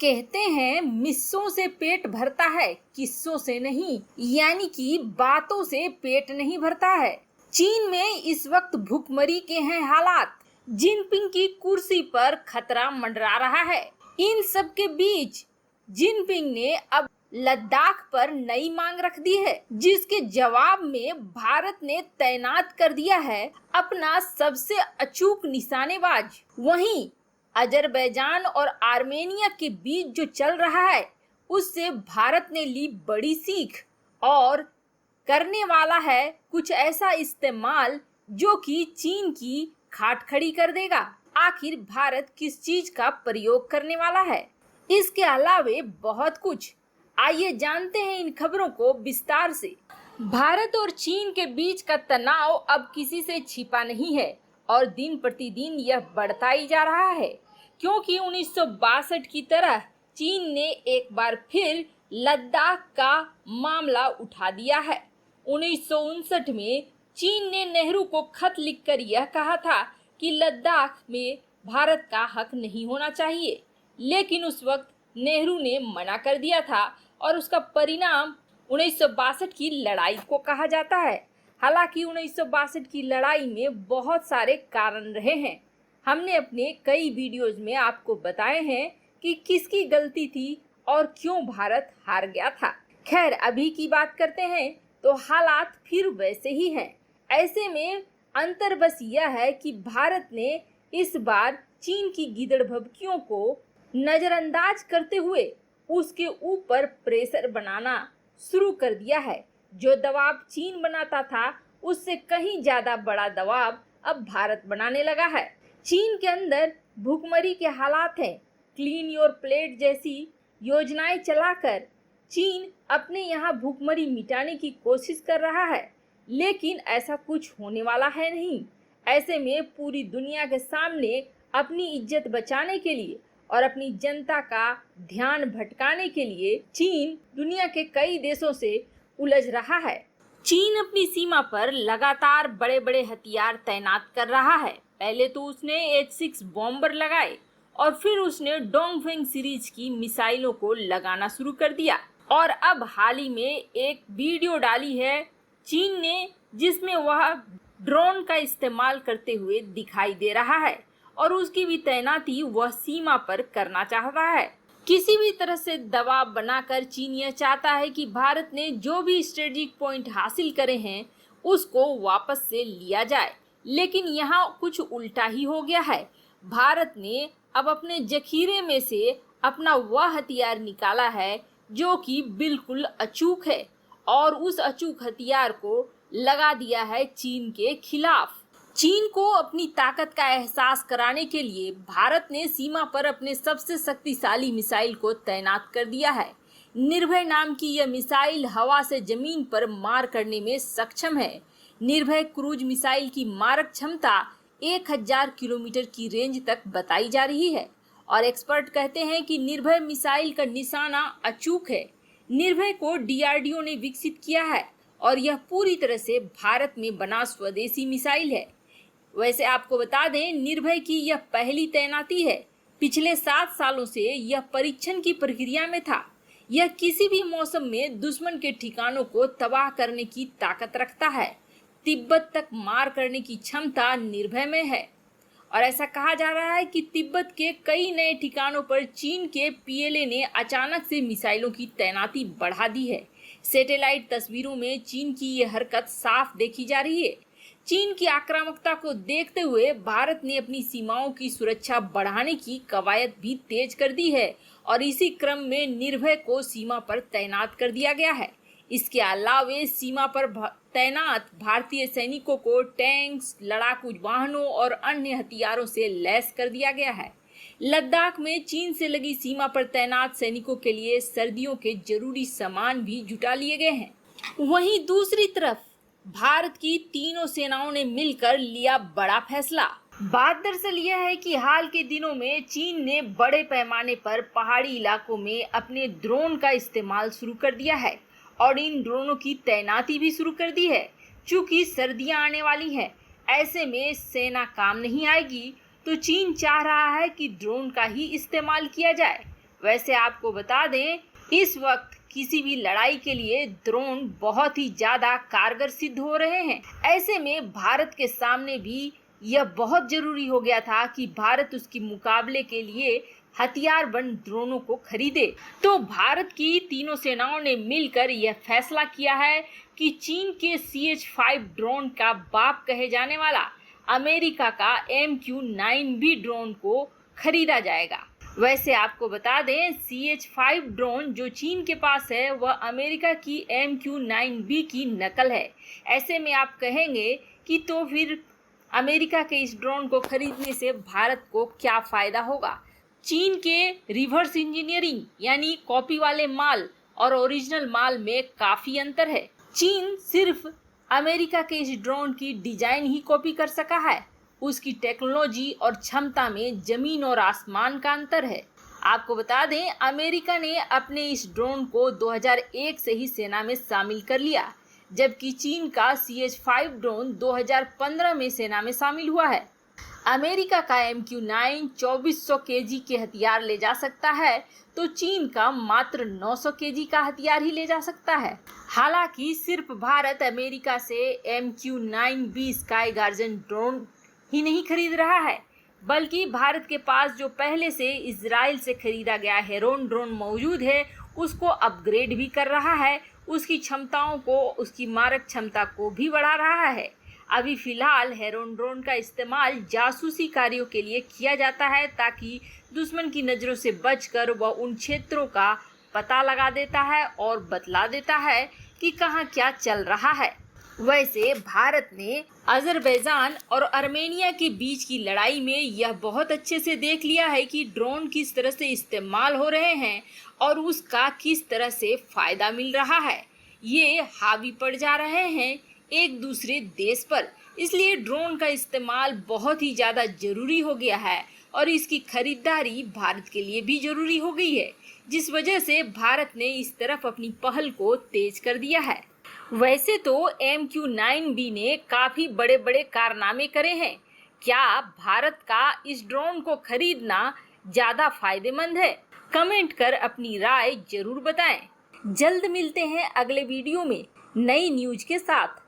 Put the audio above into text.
कहते हैं मिस्सों से पेट भरता है, किस्सों से नहीं, यानी कि बातों से पेट नहीं भरता है। चीन में इस वक्त भुखमरी के हैं हालात। जिनपिंग की कुर्सी पर खतरा मंडरा रहा है। इन सब के बीच जिनपिंग ने अब लद्दाख पर नई मांग रख दी है, जिसके जवाब में भारत ने तैनात कर दिया है अपना सबसे अचूक निशानेबाज। वहीं अजरबैजान और आर्मेनिया के बीच जो चल रहा है, उससे भारत ने ली बड़ी सीख और करने वाला है कुछ ऐसा इस्तेमाल जो कि चीन की खाट खड़ी कर देगा। आखिर भारत किस चीज का प्रयोग करने वाला है, इसके अलावे बहुत कुछ। आइए जानते हैं इन खबरों को विस्तार से। भारत और चीन के बीच का तनाव अब किसी से छिपा नहीं है और दिन प्रतिदिन यह बढ़ता ही जा रहा है, क्योंकि 1962 की तरह चीन ने एक बार फिर लद्दाख का मामला उठा दिया है। 1959 में चीन ने नेहरू को खत लिखकर यह कहा था कि लद्दाख में भारत का हक नहीं होना चाहिए, लेकिन उस वक्त नेहरू ने मना कर दिया था और उसका परिणाम 1962 की लड़ाई को कहा जाता है। हालांकि 1962 की लड़ाई में बहुत सारे कारण रहे हैं। हमने अपने कई वीडियोज में आपको बताए हैं कि किसकी गलती थी और क्यों भारत हार गया था। खैर, अभी की बात करते हैं तो हालात फिर वैसे ही हैं। ऐसे में अंतर बस यह है कि भारत ने इस बार चीन की गिदड़भभकियों को नजरअंदाज करते हुए उसके ऊपर प्रेशर बनाना शुरू कर दिया है। जो दबाव चीन बनाता था, उससे कहीं ज्यादा बड़ा दबाव अब भारत बनाने लगा है। चीन के अंदर भुखमरी के हालात हैं। क्लीन योर प्लेट जैसी योजनाएं चलाकर चीन अपने यहाँ भुखमरी मिटाने की कोशिश कर रहा है, लेकिन ऐसा कुछ होने वाला है नहीं। ऐसे में पूरी दुनिया के सामने अपनी इज्जत बचाने के लिए और अपनी जनता का ध्यान भटकाने के लिए चीन दुनिया के कई देशों से उलझ रहा है। चीन अपनी सीमा पर लगातार बड़े बड़े हथियार तैनात कर रहा है। पहले तो उसने H-6 बॉम्बर लगाए और फिर उसने डोंगफेंग सीरीज की मिसाइलों को लगाना शुरू कर दिया। और अब हाल ही में एक वीडियो डाली है चीन ने, जिसमें वह ड्रोन का इस्तेमाल करते हुए दिखाई दे रहा है और उसकी भी तैनाती वह सीमा पर करना चाहता है। किसी भी तरह से दबाव बनाकर चीन यह चाहता है कि भारत ने जो भी स्ट्रेटेजिक पॉइंट हासिल करे हैं उसको वापस से लिया जाए, लेकिन यहाँ कुछ उल्टा ही हो गया है। भारत ने अब अपने जखीरे में से अपना वह हथियार निकाला है जो कि बिल्कुल अचूक है और उस अचूक हथियार को लगा दिया है चीन के खिलाफ। चीन को अपनी ताकत का एहसास कराने के लिए भारत ने सीमा पर अपने सबसे शक्तिशाली मिसाइल को तैनात कर दिया है। निर्भय नाम की यह मिसाइल हवा से जमीन पर मार करने में सक्षम है। निर्भय क्रूज मिसाइल की मारक क्षमता 1000 किलोमीटर की रेंज तक बताई जा रही है और एक्सपर्ट कहते हैं कि निर्भय मिसाइल का निशाना अचूक है। निर्भय को DRDO ने विकसित किया है और यह पूरी तरह से भारत में बना स्वदेशी मिसाइल है। वैसे आपको बता दें, निर्भय की यह पहली तैनाती है। पिछले 7 सालों से यह परीक्षण की प्रक्रिया में था। यह किसी भी मौसम में दुश्मन के ठिकानों को तबाह करने की ताकत रखता है। तिब्बत तक मार करने की क्षमता निर्भय में है और ऐसा कहा जा रहा है कि तिब्बत के कई नए ठिकानों पर चीन के PLA ने अचानक से मिसाइलों की तैनाती बढ़ा दी है। सैटेलाइट तस्वीरों में चीन की यह हरकत साफ देखी जा रही है। चीन की आक्रामकता को देखते हुए भारत ने अपनी सीमाओं की सुरक्षा बढ़ाने की कवायद भी तेज कर दी है और इसी क्रम में निर्भय को सीमा पर तैनात कर दिया गया है। इसके अलावे सीमा पर तैनात भारतीय सैनिकों को टैंक्स, लड़ाकू वाहनों और अन्य हथियारों से लैस कर दिया गया है। लद्दाख में चीन से लगी सीमा पर तैनात सैनिकों के लिए सर्दियों के जरूरी सामान भी जुटा लिए गए हैं। वहीं दूसरी तरफ भारत की तीनों सेनाओं ने मिलकर लिया बड़ा फैसला। बात दरअसल यह है कि हाल के दिनों में चीन ने बड़े पैमाने पर पहाड़ी इलाकों में अपने ड्रोन का इस्तेमाल शुरू कर दिया है और इन ड्रोनों की तैनाती भी शुरू कर दी है। चूंकि सर्दियां आने वाली हैं, ऐसे में सेना काम नहीं आएगी, तो चीन चाह रहा है कि ड्रोन का ही इस्तेमाल किया जाए। वैसे आपको बता दें, इस वक्त किसी भी लड़ाई के लिए ड्रोन बहुत ही ज्यादा कारगर सिद्ध हो रहे हैं। ऐसे में भारत के सामने भी यह बहुत जरूरी हो गया था कि भारत उसके मुकाबले के लिए हथियार बंद ड्रोनों को खरीदे। तो भारत की तीनों सेनाओं ने मिलकर यह फैसला किया है कि चीन के CH-5 ड्रोन का बाप कहे जाने वाला अमेरिका का MQ-9B ड्रोन को खरीदा जाएगा। वैसे आपको बता दें, CH-5 ड्रोन जो चीन के पास है वह अमेरिका की MQ-9B की नकल है। ऐसे में आप कहेंगे कि तो फिर अमेरिका के इस ड्रोन को खरीदने से भारत को क्या फायदा होगा। चीन के रिवर्स इंजीनियरिंग यानी कॉपी वाले माल और ओरिजिनल माल में काफी अंतर है। चीन सिर्फ अमेरिका के इस ड्रोन की डिजाइन ही कॉपी कर सका है, उसकी टेक्नोलॉजी और क्षमता में जमीन और आसमान का अंतर है। आपको बता दें, अमेरिका ने अपने इस ड्रोन को 2001 से ही सेना में शामिल कर लिया, जबकि चीन का CH-5 ड्रोन 2015 में सेना में शामिल हुआ है। अमेरिका का MQ-9 2400 kg के हथियार ले जा सकता है, तो चीन का मात्र 900 kg का हथियार ही ले जा सकता है। हालांकि सिर्फ भारत अमेरिका से MQ-9B स्काई गार्जन ड्रोन ही नहीं खरीद रहा है, बल्कि भारत के पास जो पहले से इजराइल से खरीदा गया हेरोन ड्रोन मौजूद है, उसको अपग्रेड भी कर रहा है, उसकी क्षमताओं को, उसकी मारक क्षमता को भी बढ़ा रहा है। अभी फिलहाल हेरोन ड्रोन का इस्तेमाल जासूसी कार्यों के लिए किया जाता है, ताकि दुश्मन की नज़रों से बचकर वह उन क्षेत्रों का पता लगा देता है और बतला देता है कि कहाँ क्या चल रहा है। वैसे भारत ने अजरबैजान और आर्मेनिया के बीच की लड़ाई में यह बहुत अच्छे से देख लिया है कि ड्रोन किस तरह से इस्तेमाल हो रहे हैं और उसका किस तरह से फायदा मिल रहा है। ये हावी पड़ जा रहे हैं एक दूसरे देश पर, इसलिए ड्रोन का इस्तेमाल बहुत ही ज़्यादा जरूरी हो गया है और इसकी खरीदारी भारत के लिए भी जरूरी हो गई है, जिस वजह से भारत ने इस तरफ अपनी पहल को तेज कर दिया है। वैसे तो MQ-9B ने काफ़ी बड़े बड़े कारनामे करे हैं। क्या भारत का इस ड्रोन को खरीदना ज़्यादा फायदेमंद है? कमेंट कर अपनी राय जरूर बताएं। जल्द मिलते हैं अगले वीडियो में नई न्यूज के साथ।